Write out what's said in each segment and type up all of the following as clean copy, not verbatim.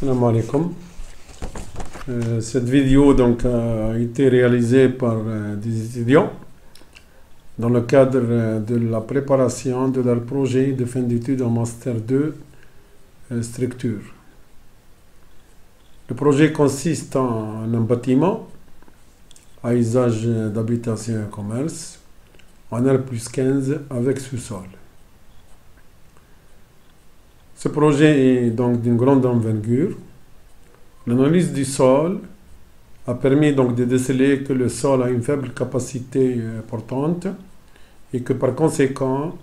Salam alaikum. Cette vidéo donc, a été réalisée par des étudiants dans le cadre de la préparation de leur projet de fin d'études en Master 2 structure. Le projet consiste en un bâtiment à usage d'habitation et commerce en R+15 avec sous-sol. Ce projet est donc d'une grande envergure. L'analyse du sol a permis donc de déceler que le sol a une faible capacité portante et que par conséquent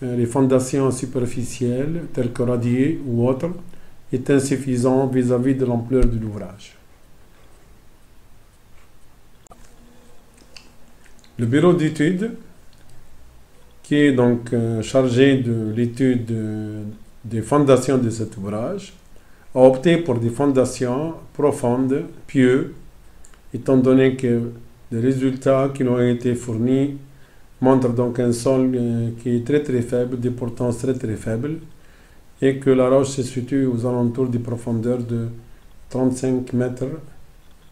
les fondations superficielles telles que radier ou autres est insuffisant vis-à-vis de l'ampleur de l'ouvrage. Le bureau d'études, qui est donc chargé de l'étude des fondations de cet ouvrage, a opté pour des fondations profondes, pieuses, étant donné que les résultats qui ont été fournis montrent donc un sol qui est très faible, des portances très faibles, et que la roche se situe aux alentours des profondeurs de 35 mètres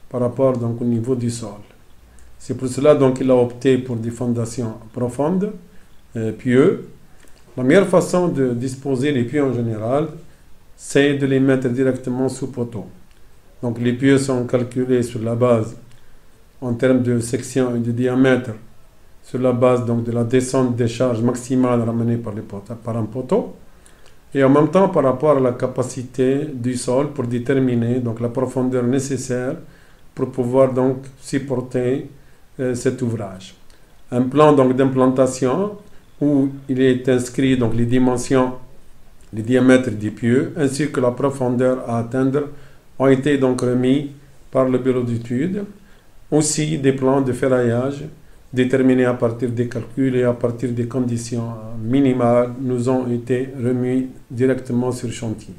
par rapport donc au niveau du sol. C'est pour cela donc qu'il a opté pour des fondations profondes, pieuses. La meilleure façon de disposer les pieux en général, c'est de les mettre directement sous poteau. Donc les pieux sont calculés sur la base, en termes de section et de diamètre, sur la base donc de la descente des charges maximale ramenée par un poteau, et en même temps par rapport à la capacité du sol pour déterminer donc la profondeur nécessaire pour pouvoir donc supporter cet ouvrage. Un plan donc d'implantation où il est inscrit donc les dimensions, les diamètres des pieux ainsi que la profondeur à atteindre ont été donc remis par le bureau d'études. Aussi des plans de ferraillage déterminés à partir des calculs et à partir des conditions minimales nous ont été remis directement sur chantier.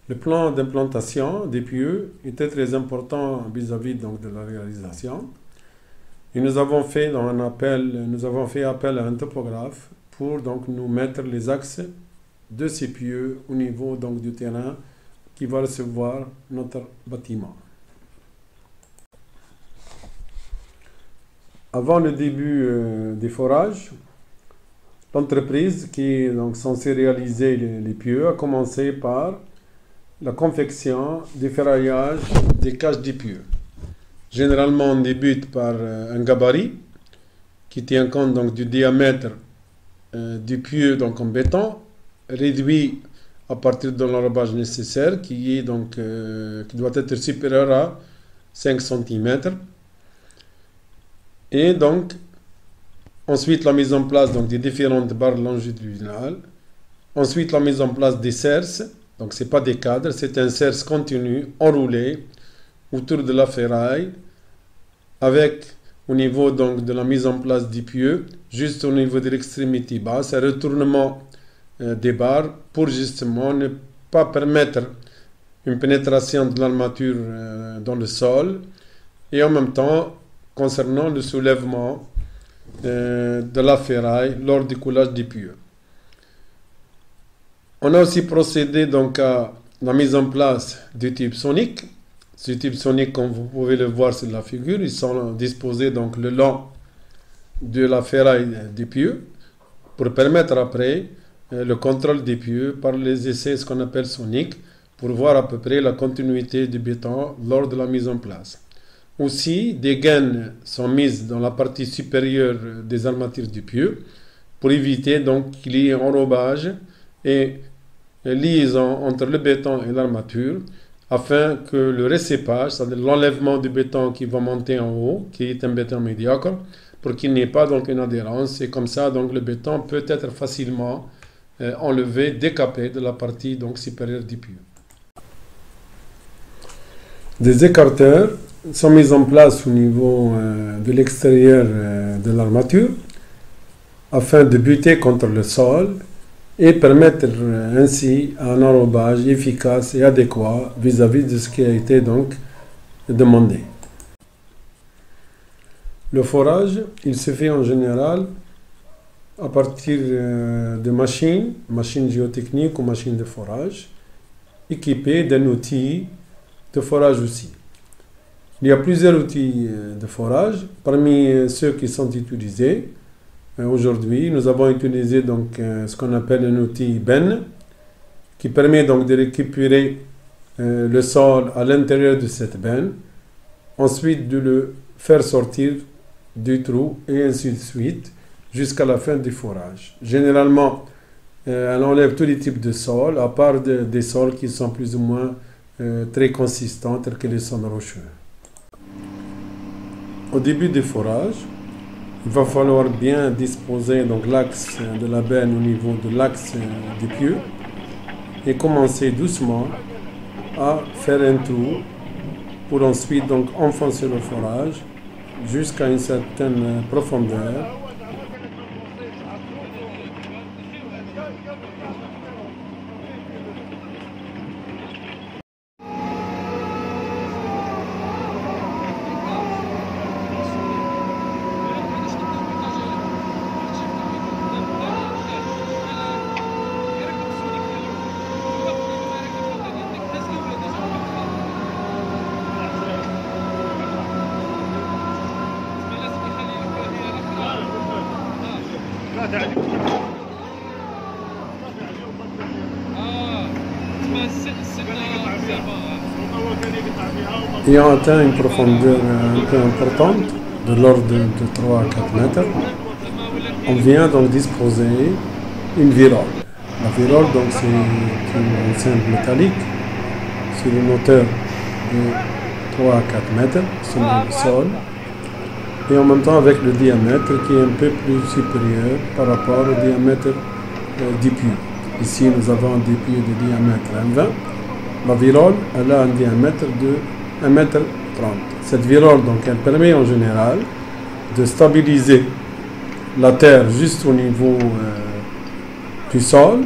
Le plan d'implantation des pieux était très important vis-à-vis donc de la réalisation. Et nous avons fait appel à un topographe pour donc nous mettre les axes de ces pieux au niveau donc du terrain qui va recevoir notre bâtiment. Avant le début des forages, l'entreprise qui est donc censée réaliser les pieux a commencé par la confection des ferraillages des cages des pieux. Généralement, on débute par un gabarit qui tient compte donc du diamètre du pieu donc en béton, réduit à partir de l'enrobage nécessaire qui doit être supérieur à 5 cm. Et donc, ensuite la mise en place donc, des différentes barres longitudinales. Ensuite, la mise en place des cerces. Donc, ce n'est pas des cadres, c'est un cerce continu, enroulé, autour de la ferraille, avec au niveau donc de la mise en place du pieu, juste au niveau de l'extrémité basse, un retournement des barres pour justement ne pas permettre une pénétration de l'armature dans le sol et en même temps concernant le soulèvement de la ferraille lors du coulage du pieu. On a aussi procédé donc à la mise en place du tube sonique. Ce tube sonique, comme vous pouvez le voir sur la figure, ils sont disposés donc le long de la ferraille des pieux pour permettre après le contrôle des pieux par les essais ce qu'on appelle soniques pour voir à peu près la continuité du béton lors de la mise en place. Aussi, des gaines sont mises dans la partie supérieure des armatures du pieu pour éviter donc qu'il y ait enrobage et liaison entre le béton et l'armature afin que le recépage, c'est-à-dire l'enlèvement du béton qui va monter en haut, qui est un béton médiocre, pour qu'il n'y ait pas donc une adhérence et comme ça donc le béton peut être facilement enlevé, décapé de la partie donc supérieure du pieu. Des écarteurs sont mis en place au niveau de l'extérieur de l'armature afin de buter contre le sol et permettre ainsi un enrobage efficace et adéquat vis-à-vis de ce qui a été donc demandé. Le forage, il se fait en général à partir de machines géotechniques ou machines de forage, équipées d'un outil de forage aussi. Il y a plusieurs outils de forage. Parmi ceux qui sont utilisés aujourd'hui, nous avons utilisé donc ce qu'on appelle un outil BEN, qui permet donc de récupérer le sol à l'intérieur de cette benne, ensuite de le faire sortir du trou et ainsi de suite jusqu'à la fin du forage. Généralement, elle enlève tous les types de sols, à part des sols qui sont plus ou moins très consistants, tels que les sols rocheux. Au début du forage, il va falloir bien disposer donc l'axe de la benne au niveau de l'axe des pieux et commencer doucement à faire un trou pour ensuite donc enfoncer le forage jusqu'à une certaine profondeur. Ayant atteint une profondeur un peu importante, de l'ordre de 3 à 4 mètres, on vient donc disposer une virole. La virole, donc, c'est une enceinte métallique sur une hauteur de 3 à 4 mètres sur le sol, et en même temps avec le diamètre qui est un peu plus supérieur par rapport au diamètre du puits. Ici, nous avons des puits de diamètre 1,20. La virole, elle a un diamètre de 1,30 m. Cette virole, donc, elle permet en général de stabiliser la terre juste au niveau du sol,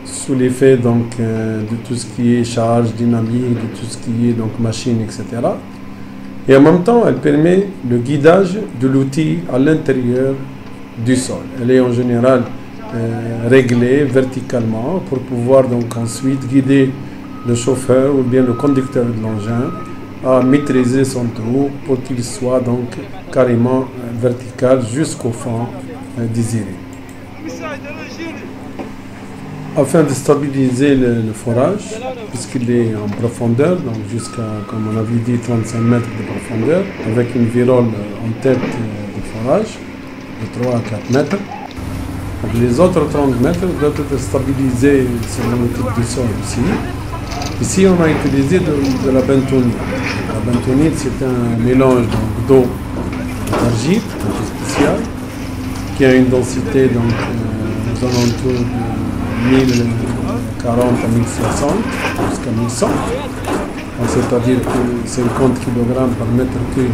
sous l'effet donc de tout ce qui est charge dynamique, de tout ce qui est donc machine, etc. Et en même temps, elle permet le guidage de l'outil à l'intérieur du sol. Elle est en général réglée verticalement pour pouvoir donc ensuite guider le chauffeur ou bien le conducteur de l'engin à maîtriser son trou pour qu'il soit donc carrément vertical jusqu'au fond désiré. Afin de stabiliser le forage, puisqu'il est en profondeur, donc jusqu'à, comme on avait dit, 35 mètres de profondeur, avec une virole en tête de forage de 3 à 4 mètres. Donc les autres 30 mètres doivent être stabilisés selon le type de sol aussi. Ici, on a utilisé de la bentonite. La bentonite, c'est un mélange d'eau d'argile, un peu spécial, qui a une densité donc, aux alentours de 1040 à 1060 jusqu'à 1100. C'est-à-dire que 50 kg par mètre cube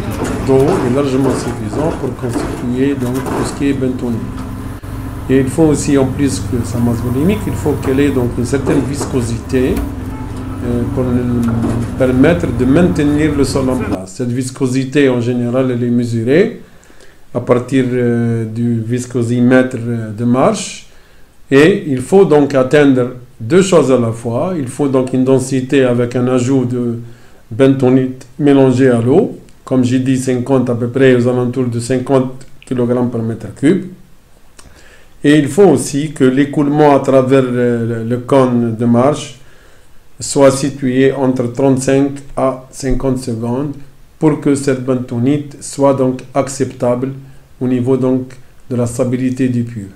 d'eau est largement suffisant pour constituer donc, tout ce qui est bentonite. Et il faut aussi, en plus que sa masse volumique, il faut qu'elle ait donc une certaine viscosité pour nous permettre de maintenir le sol en place. Cette viscosité, en général, elle est mesurée à partir du viscosimètre de marche. Et il faut donc atteindre deux choses à la fois. Il faut donc une densité avec un ajout de bentonite mélangé à l'eau. Comme j'ai dit, 50 à peu près aux alentours de 50 kg par mètre cube. Et il faut aussi que l'écoulement à travers le cône de marche soit situé entre 35 à 50 secondes pour que cette bentonite soit donc acceptable au niveau donc de la stabilité du puits.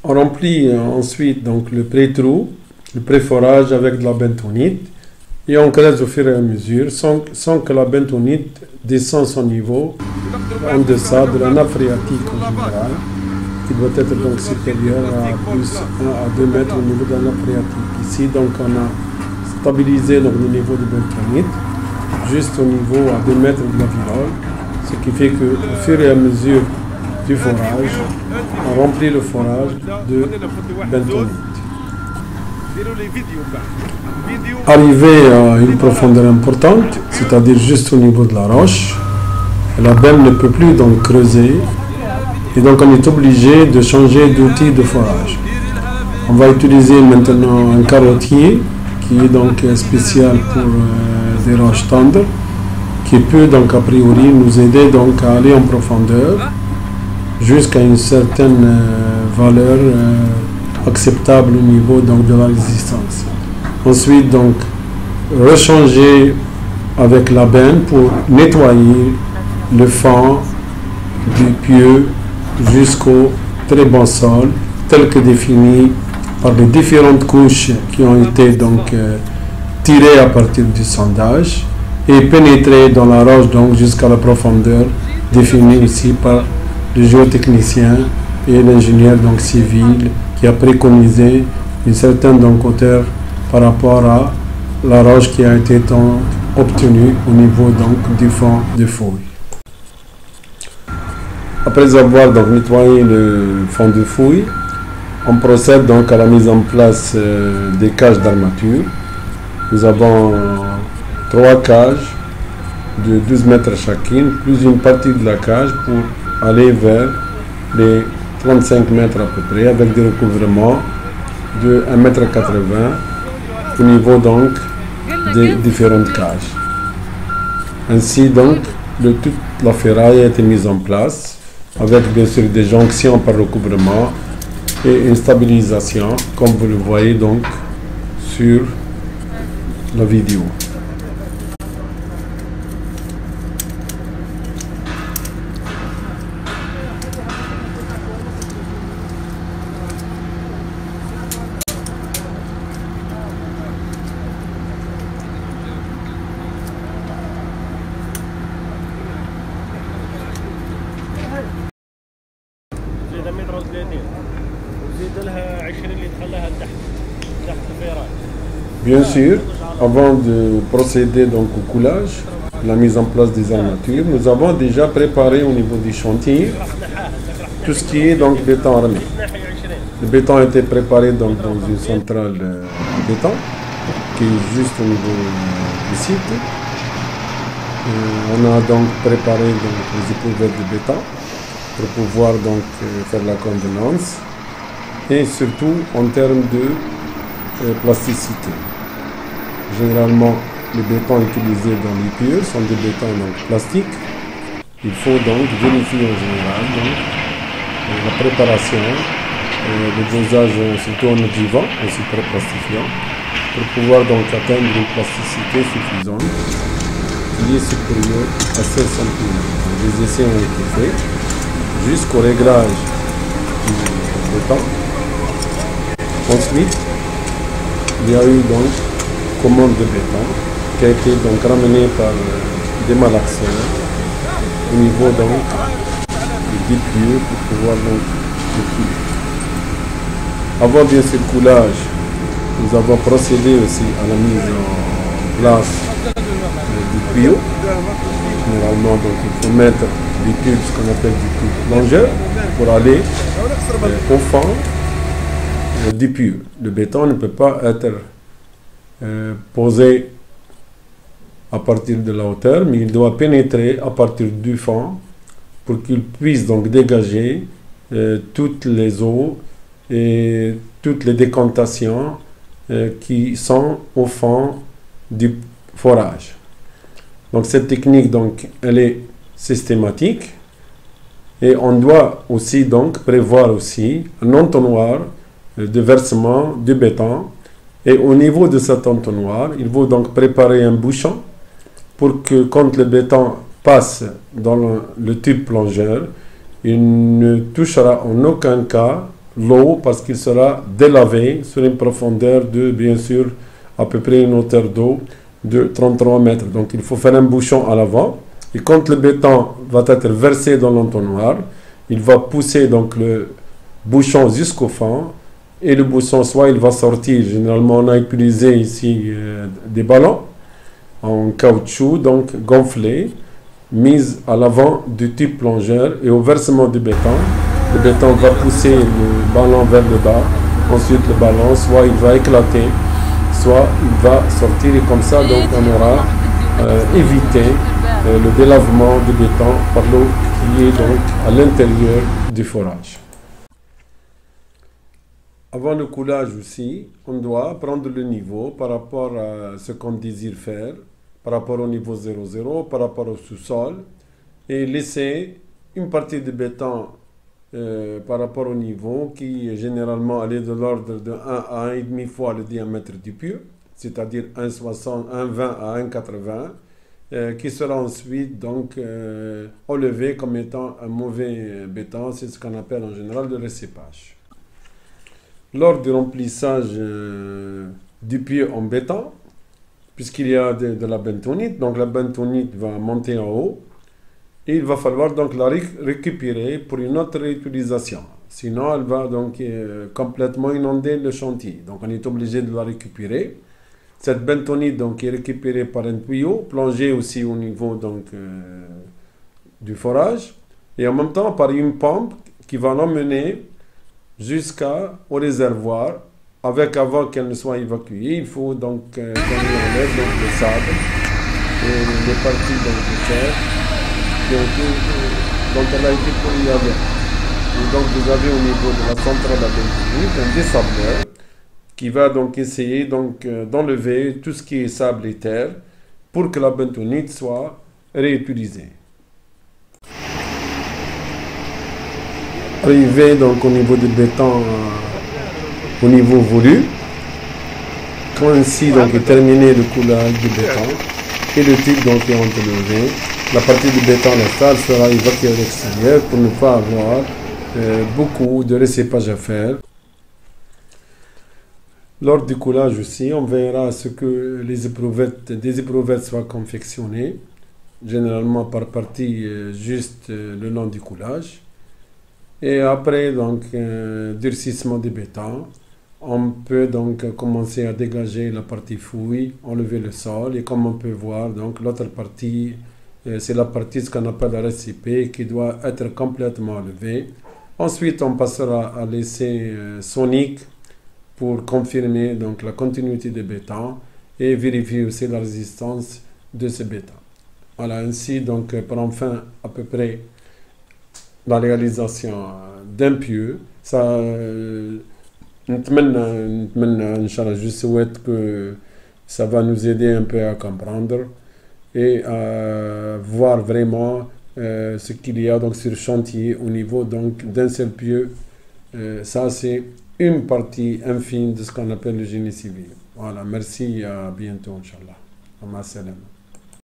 On remplit ensuite donc le pré-trou, le pré-forage avec de la bentonite et on creuse au fur et à mesure sans que la bentonite descende son niveau en deçà de la nappe phréatique en général, qui doit être donc supérieur à plus 1 à 2 mètres au niveau de la nappe phréatique. Ici, donc, on a stabilisé donc, le niveau de bentonite juste au niveau à 2 mètres de la virole, ce qui fait qu'au fur et à mesure du forage, on remplit le forage de bentonite. Arrivé à une profondeur importante, c'est-à-dire juste au niveau de la roche, la benne ne peut plus donc creuser Et donc on est obligé de changer d'outil de forage. On va utiliser maintenant un carottier qui est donc spécial pour des roches tendres, qui peut donc a priori nous aider donc à aller en profondeur jusqu'à une certaine valeur acceptable au niveau donc de la résistance. Ensuite donc rechanger avec la benne pour nettoyer le fond du pieu jusqu'au très bon sol tel que défini par les différentes couches qui ont été donc tirées à partir du sondage et pénétrer dans la roche donc jusqu'à la profondeur définie ici par le géotechnicien et l'ingénieur donc civil qui a préconisé une certaine donc hauteur par rapport à la roche qui a été donc obtenue au niveau donc du fond de fouille. Après avoir donc nettoyé le fond de fouille, on procède donc à la mise en place des cages d'armature. Nous avons 3 cages de 12 mètres chacune, plus une partie de la cage pour aller vers les 35 mètres à peu près, avec des recouvrements de 1,80 m au niveau donc des différentes cages. Ainsi donc, toute la ferraille a été mise en place, avec bien sûr des jonctions par recouvrement et une stabilisation, comme vous le voyez donc sur la vidéo. Bien sûr, avant de procéder donc au coulage, la mise en place des armatures, nous avons déjà préparé au niveau du chantier tout ce qui est donc béton armé. Le béton a été préparé donc dans une centrale béton qui est juste au niveau du site. On a donc préparé donc, les éprouvettes de béton pour pouvoir donc faire la contenance et surtout en termes de plasticité. Généralement, les bétons utilisés dans les pieux sont des bétons donc plastiques. Il faut donc vérifier en général donc, la préparation, le dosage surtout en adjuvant, aussi pré-plastifiant, pour pouvoir donc atteindre une plasticité suffisante qui est supérieure à 16 cm. Les essais ont été faits jusqu'au réglage du béton. Ensuite, il y a eu donc commande de béton qui a été donc ramenée par des malaxeurs au niveau donc des pieux pour pouvoir donc le couler. Avant bien sûr le coulage, nous avons procédé aussi à la mise en place du tuyau. Généralement donc il faut mettre des tubes, ce qu'on appelle des tubes plongeurs, pour aller au fond du pieu. Le béton ne peut pas être posé à partir de la hauteur, mais il doit pénétrer à partir du fond pour qu'il puisse donc dégager toutes les eaux et toutes les décantations qui sont au fond du forage. Donc cette technique donc elle est systématique et on doit aussi donc prévoir aussi un entonnoir de versement du béton. Et au niveau de cet entonnoir, il faut donc préparer un bouchon pour que quand le béton passe dans le tube plongeur, il ne touchera en aucun cas l'eau parce qu'il sera délavé sur une profondeur de, bien sûr, à peu près une hauteur d'eau de 33 mètres. Donc il faut faire un bouchon à l'avant et quand le béton va être versé dans l'entonnoir, il va pousser donc le bouchon jusqu'au fond. Et le bouchon, soit il va sortir, généralement on a utilisé ici des ballons en caoutchouc, donc gonflés, mis à l'avant du tube plongeur et au versement du béton. Le béton va pousser le ballon vers le bas, ensuite le ballon, soit il va éclater, soit il va sortir et comme ça donc on aura évité le délavement du béton par l'eau qui est donc à l'intérieur du forage. Avant le coulage aussi, on doit prendre le niveau par rapport à ce qu'on désire faire, par rapport au niveau 0,0, par rapport au sous-sol, et laisser une partie de béton par rapport au niveau qui est généralement allé de l'ordre de 1 à 1,5 fois le diamètre du puits, c'est-à-dire 1,60, 1,20 à 1,80, qui sera ensuite donc enlevé comme étant un mauvais béton. C'est ce qu'on appelle en général le recépage. Lors du remplissage du puits en béton, puisqu'il y a de la bentonite, donc la bentonite va monter en haut, et il va falloir donc la récupérer pour une autre réutilisation. Sinon, elle va donc complètement inonder le chantier. Donc, on est obligé de la récupérer. Cette bentonite donc, est récupérée par un tuyau, plongé aussi au niveau donc, du forage, et en même temps par une pompe qui va l'emmener jusqu'au réservoir. Avant qu'elle ne soit évacuée, il faut donc qu'on enlève donc, le sable et les parties donc, de terre dont elle a été pourrie avant. Et donc vous avez au niveau de la centrale à bentonite un désableur qui va donc essayer donc d'enlever tout ce qui est sable et terre pour que la bentonite soit réutilisée. Arrivé donc au niveau du béton au niveau voulu, quand ainsi donc est terminé le coulage du béton et le tube donc est enlevé, la partie du béton restante sera évacuée à l'extérieur pour ne pas avoir beaucoup de recépage à faire. Lors du coulage aussi, on verra à ce que des éprouvettes soient confectionnées, généralement par partie juste le long du coulage. Et après donc durcissement du béton, on peut donc commencer à dégager la partie fouille, enlever le sol, et comme on peut voir, donc l'autre partie, c'est la partie ce qu'on appelle la RCP qui doit être complètement enlevée. Ensuite, on passera à l'essai sonique pour confirmer donc la continuité du béton et vérifier aussi la résistance de ce béton. Voilà, ainsi donc prend fin à peu près la réalisation d'un pieu. Ça, je souhaite que ça va nous aider un peu à comprendre et à voir vraiment ce qu'il y a donc sur le chantier au niveau donc d'un seul pieu. Ça c'est une partie infime de ce qu'on appelle le génie civil. Voilà, merci, à bientôt, Inch'Allah. Wa ma salam.